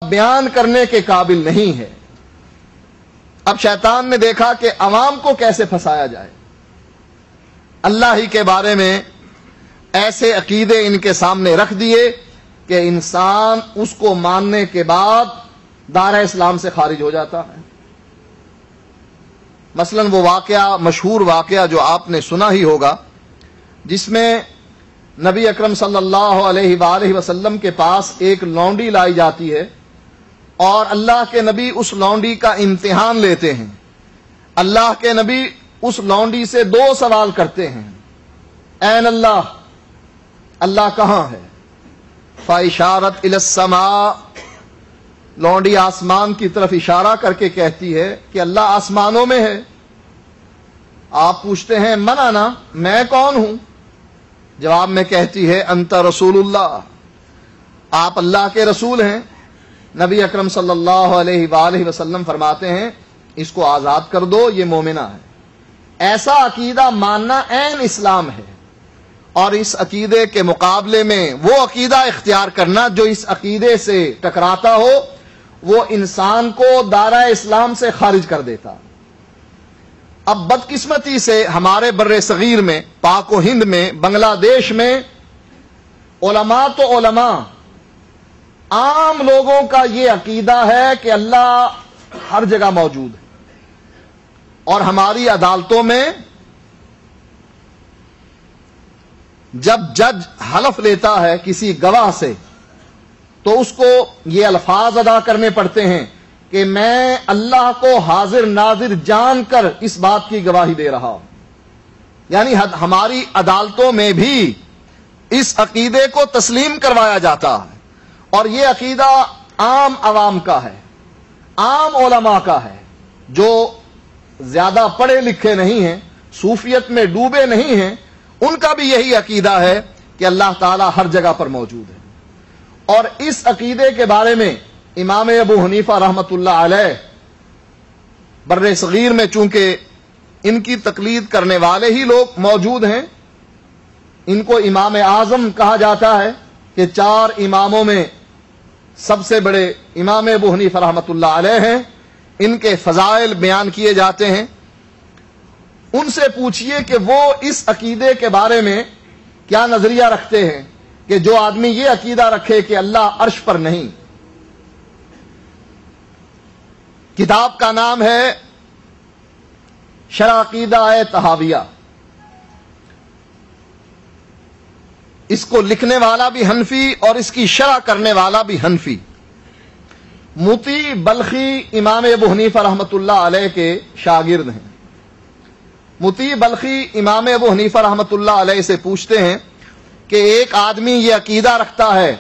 بیان کرنے کے قابل نہیں ہے۔ اب شیطان نے دیکھا کہ عوام کو کیسے پھنسایا جائے، اللہ ہی کے بارے میں ایسے عقیدے ان کے سامنے رکھ دیے کہ انسان اس کو ماننے کے بعد دائرہ اسلام سے خارج ہو جاتا ہے۔ مثلا وہ واقعہ، مشہور واقعہ جو آپ نے سنا ہی ہوگا، جس میں نبی اکرم صلی اللہ علیہ وآلہ وسلم کے پاس ایک لونڈی لائی جاتی ہے اور اللہ کے نبی اس لونڈی کا امتحان لیتے ہیں۔ اللہ کے نبی اس لونڈی سے 2 سوال کرتے ہیں، این اللہ، اللہ کہاں ہے؟ فاشارت الی السماء، لونڈی آسمان کی طرف اشارہ کر کے کہتی ہے کہ اللہ آسمانوں میں ہے۔ آپ پوچھتے ہیں من انا، میں کون ہوں؟ جواب میں کہتی ہے انت رسول اللہ، آپ اللہ کے رسول ہیں۔ نبی اکرم صلی اللہ علیہ وآلہ وسلم فرماتے ہیں اس کو آزاد کر دو، یہ مومنہ ہے۔ ایسا عقیدہ ماننا عین اسلام ہے، اور اس عقیدے کے مقابلے میں وہ عقیدہ اختیار کرنا جو اس عقیدے سے ٹکراتا ہو، وہ انسان کو دائرہ اسلام سے خارج کر دیتا۔ اب بدقسمتی سے ہمارے بر صغیر میں، پاک و ہند میں، بنگلہ دیش میں علماء تو علماء، عام لوگوں کا یہ عقیدہ ہے کہ اللہ ہر جگہ موجود ہے، اور ہماری عدالتوں میں جب جج حلف لیتا ہے کسی گواہ سے تو اس کو یہ الفاظ ادا کرنے پڑتے ہیں کہ میں اللہ کو حاضر ناظر جان کر اس بات کی گواہی دے رہا ہوں۔ یعنی ہماری عدالتوں میں بھی اس عقیدے کو تسلیم کروایا جاتا ہے، اور یہ عقیدہ عام عوام کا ہے، عام علماء کا ہے، جو زیادہ پڑھے لکھے نہیں ہیں، صوفیت میں ڈوبے نہیں ہیں، ان کا بھی یہی عقیدہ ہے کہ اللہ تعالیٰ ہر جگہ پر موجود ہے۔ اور اس عقیدے کے بارے میں امام ابو حنیفہ رحمۃ اللہ علیہ بر صغیر میں چونکہ ان کی تقلید کرنے والے ہی لوگ موجود ہیں، ان کو امام اعظم کہا جاتا ہے کہ 4 اماموں میں سب سے بڑے امام ابو حنیفہ رحمۃ اللہ علیہ ہیں، ان کے فضائل بیان کیے جاتے ہیں۔ ان سے پوچھئے کہ وہ اس عقیدے کے بارے میں کیا نظریہ رکھتے ہیں کہ جو آدمی یہ عقیدہ رکھے کہ اللہ عرش پر نہیں۔ کتاب کا نام ہے شرح عقیدہ طحاویہ، اس کو لکھنے والا بھی حنفی اور اس کی شرح کرنے والا بھی حنفی۔ مطیع بلخی امام ابو حنیفہ رحمۃ اللہ علیہ کے شاگرد ہیں۔ مطیع بلخی امام ابو حنیفہ رحمۃ اللہ علیہ سے پوچھتے ہیں کہ ایک آدمی یہ عقیدہ رکھتا ہے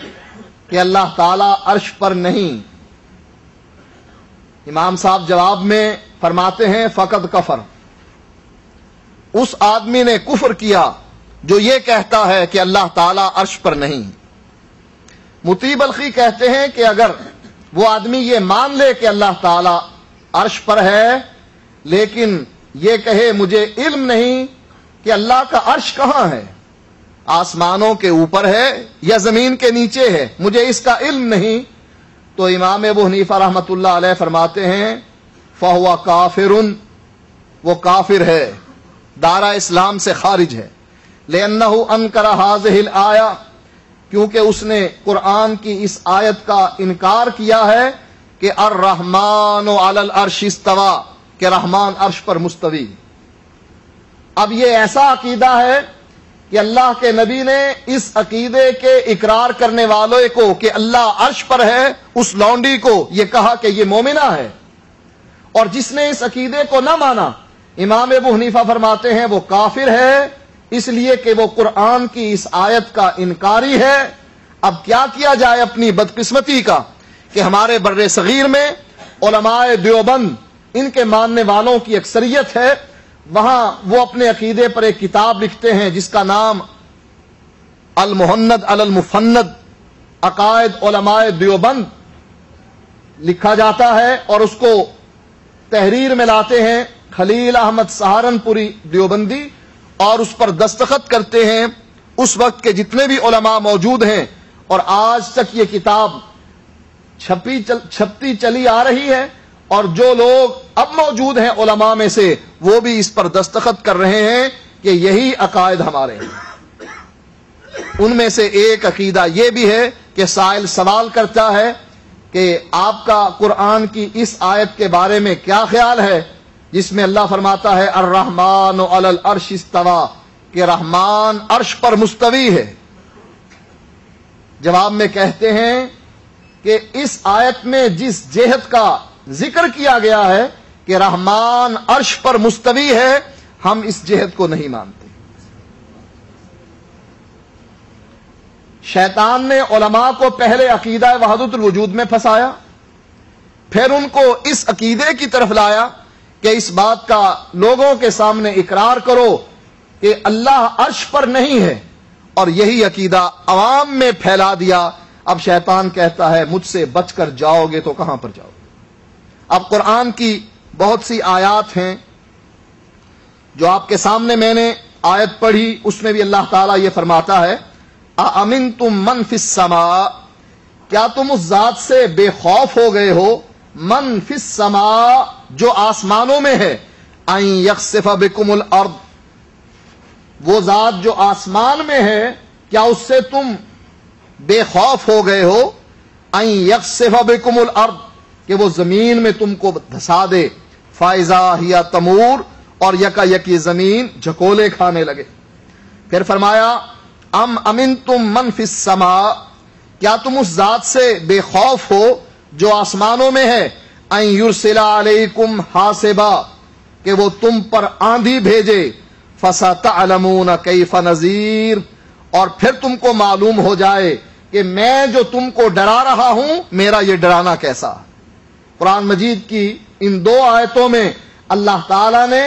کہ اللہ تعالی عرش پر نہیں۔ امام صاحب جواب میں فرماتے ہیں فقط کفر، اس آدمی نے کفر کیا جو یہ کہتا ہے کہ اللہ تعالی عرش پر نہیں۔ مطیع بلخی کہتے ہیں کہ اگر وہ آدمی یہ مان لے کہ اللہ تعالی عرش پر ہے، لیکن یہ کہے مجھے علم نہیں کہ اللہ کا عرش کہاں ہے، آسمانوں کے اوپر ہے یا زمین کے نیچے ہے، مجھے اس کا علم نہیں، تو امام ابو حنیفہ رحمۃ اللہ علیہ فرماتے ہیں فہو کافر، وہ کافر ہے، دائرہ اسلام سے خارج ہے۔ لأنہ انکر ہذہ الآیہ، کیونکہ اس نے قرآن کی اس آیت کا انکار کیا ہے کہ الرحمن علی العرش استوی، کہ رحمان عرش پر مستوی۔ اب یہ ایسا عقیدہ ہے کہ اللہ کے نبی نے اس عقیدے کے اقرار کرنے والوں کو کہ اللہ عرش پر ہے، اس لونڈی کو یہ کہا کہ یہ مومنہ ہے، اور جس نے اس عقیدے کو نہ مانا، امام ابو حنیفہ فرماتے ہیں وہ کافر ہے، اس لیے کہ وہ قرآن کی اس آیت کا انکاری ہے۔ اب کیا کیا جائے اپنی بدقسمتی کا کہ ہمارے بر صغیر میں علماء دیوبند، ان کے ماننے والوں کی اکثریت ہے، وہاں وہ اپنے عقیدے پر ایک کتاب لکھتے ہیں جس کا نام المہند علی المفند عقائد علماء دیوبند لکھا جاتا ہے، اور اس کو تحریر میں لاتے ہیں خلیل احمد سہارنپوری دیوبندی، اور اس پر دستخط کرتے ہیں اس وقت کے جتنے بھی علماء موجود ہیں، اور آج تک یہ کتاب چھپتی چلی آ رہی ہے، اور جو لوگ اب موجود ہیں علماء میں سے وہ بھی اس پر دستخط کر رہے ہیں کہ یہی عقائد ہمارے ہیں۔ ان میں سے ایک عقیدہ یہ بھی ہے کہ سائل سوال کرتا ہے کہ آپ کا قرآن کی اس آیت کے بارے میں کیا خیال ہے جس میں اللہ فرماتا ہے الرحمن علی العرش استوی، کہ رحمان عرش پر مستوی ہے۔ جواب میں کہتے ہیں کہ اس آیت میں جس جہت کا ذکر کیا گیا ہے کہ رحمان عرش پر مستوی ہے، ہم اس جہت کو نہیں مانتے۔ شیطان نے علماء کو پہلے عقیدہ وحدت الوجود میں پھنسایا، پھر ان کو اس عقیدے کی طرف لایا کہ اس بات کا لوگوں کے سامنے اقرار کرو کہ اللہ عرش پر نہیں ہے، اور یہی عقیدہ عوام میں پھیلا دیا۔ اب شیطان کہتا ہے مجھ سے بچ کر جاؤ گے تو کہاں پر جاؤ گے؟ اب قرآن کی بہت سی آیات ہیں جو آپ کے سامنے میں نے آیت پڑھی، اس میں بھی اللہ تعالیٰ یہ فرماتا ہے اَأَمِنْتُم مَّن فِي السَّمَاءِ، کیا تم اس ذات سے بے خوف ہو گئے ہو، من فی السماء، جو آسمانوں میں ہے، ان یخسف بکم الارض، وہ ذات جو آسمان میں ہے کیا اس سے تم بے خوف ہو گئے ہو، ان یخسف بکم الارض، کہ وہ زمین میں تم کو دھسا دے، فائزہ ہی تمور، اور یکا یکی زمین جھکولے کھانے لگے۔ پھر فرمایا ام امنتم من فی السماء، کیا تم اس ذات سے بے خوف ہو جو آسمانوں میں ہے، ان یرسل علیکم حاسبا، کہ وہ تم پر آندھی بھیجے، فستعلمون کیف نذیر، اور پھر تم کو معلوم ہو جائے کہ میں جو تم کو ڈرا رہا ہوں میرا یہ ڈرانا کیسا۔ قرآن مجید کی ان دو آیتوں میں اللہ تعالی نے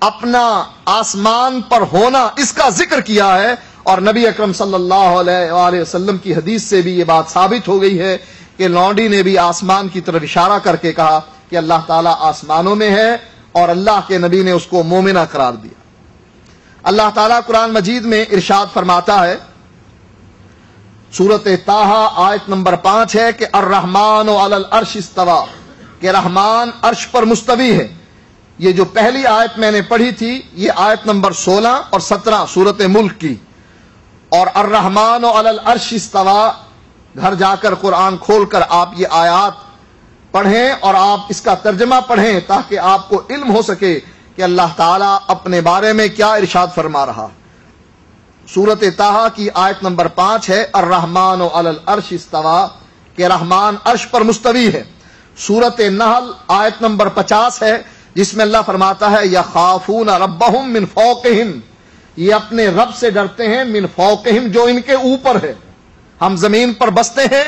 اپنا آسمان پر ہونا اس کا ذکر کیا ہے، اور نبی اکرم صلی اللہ علیہ وآلہ وسلم کی حدیث سے بھی یہ بات ثابت ہو گئی ہے کہ لونڈی نے بھی آسمان کی طرف اشارہ کر کے کہا کہ اللہ تعالیٰ آسمانوں میں ہے، اور اللہ کے نبی نے اس کو مومنہ قرار دیا۔ اللہ تعالیٰ قرآن مجید میں ارشاد فرماتا ہے، سورۃ طٰہٰ آیت نمبر 5 ہے کہ الرحمن علی العرش استوی، کہ رحمان عرش پر مستوی ہے۔ یہ جو پہلی آیت میں نے پڑھی تھی یہ آیت نمبر 16 اور 17 سورۃ ملک کی، اور الرحمن علی العرش استوی، گھر جا کر قرآن کھول کر آپ یہ آیات پڑھیں اور آپ اس کا ترجمہ پڑھیں تاکہ آپ کو علم ہو سکے کہ اللہ تعالیٰ اپنے بارے میں کیا ارشاد فرما رہا۔ سورۃ طٰہٰ کی آیت نمبر 5 ہے الرحمن علی العرش استوی، کہ رحمان عرش پر مستوی ہے۔ سورۃ نحل آیت نمبر 50 ہے جس میں اللہ فرماتا ہے یخافون ربہم من فوقہم، یہ اپنے رب سے ڈرتے ہیں، من فوقہم، جو ان کے اوپر ہے۔ ہم زمین پر بستے ہیں،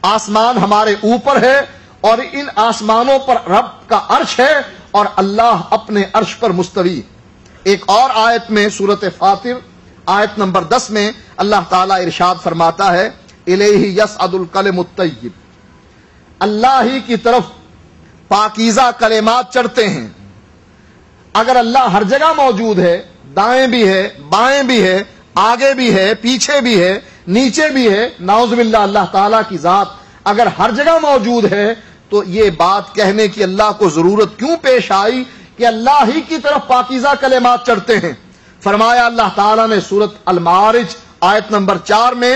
آسمان ہمارے اوپر ہے، اور ان آسمانوں پر رب کا عرش ہے، اور اللہ اپنے عرش پر مستوی۔ ایک اور آیت میں سورۃ فاطر آیت نمبر 10 میں اللہ تعالیٰ ارشاد فرماتا ہے الیہ یصعد الکلم الطیب، اللہ ہی کی طرف پاکیزہ کلمات چڑھتے ہیں۔ اگر اللہ ہر جگہ موجود ہے، دائیں بھی ہے، بائیں بھی ہے، آگے بھی ہے، پیچھے بھی ہے، نیچے بھی ہے، نعوذ باللہ اللہ تعالیٰ کی ذات اگر ہر جگہ موجود ہے تو یہ بات کہنے کی اللہ کو ضرورت کیوں پیش آئی کہ اللہ ہی کی طرف پاکیزہ کلمات چڑھتے ہیں؟ فرمایا اللہ تعالیٰ نے سورۃ المعارج آیت نمبر 4 میں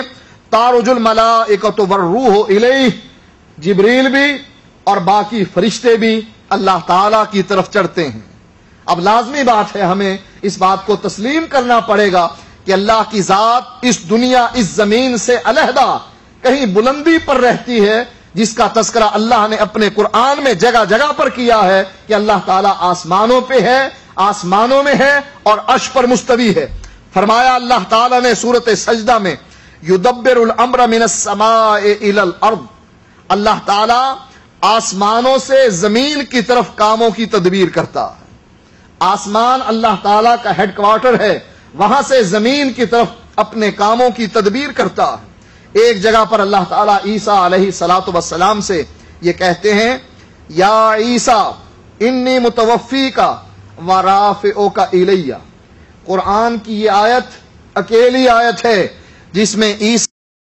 تعرج الملائکۃ والروح الیہ، جبریل بھی اور باقی فرشتے بھی اللہ تعالیٰ کی طرف چڑھتے ہیں۔ اب لازمی بات ہے ہمیں اس بات کو تسلیم کرنا پڑے گا کہ اللہ کی ذات اس دنیا، اس زمین سے علیحدہ کہیں بلندی پر رہتی ہے، جس کا تذکرہ اللہ نے اپنے قرآن میں جگہ جگہ پر کیا ہے کہ اللہ تعالیٰ آسمانوں پہ ہے، آسمانوں میں ہے اور عرش پر مستوی ہے۔ فرمایا اللہ تعالیٰ نے سورۃ سجدہ میں یدبر الامر من السماء الی الارض، اللہ تعالیٰ آسمانوں سے زمین کی طرف کاموں کی تدبیر کرتا ہے۔ آسمان اللہ تعالیٰ کا ہیڈ کوارٹر ہے، وہاں سے زمین کی طرف اپنے کاموں کی تدبیر کرتا ہے۔ ایک جگہ پر اللہ تعالیٰ عیسیٰ علیہ الصلوۃ والسلام سے یہ کہتے ہیں یا عیسیٰ انی متوفیک ورافعک الیہ۔ قرآن کی یہ آیت اکیلی آیت ہے جس میں عیسیٰ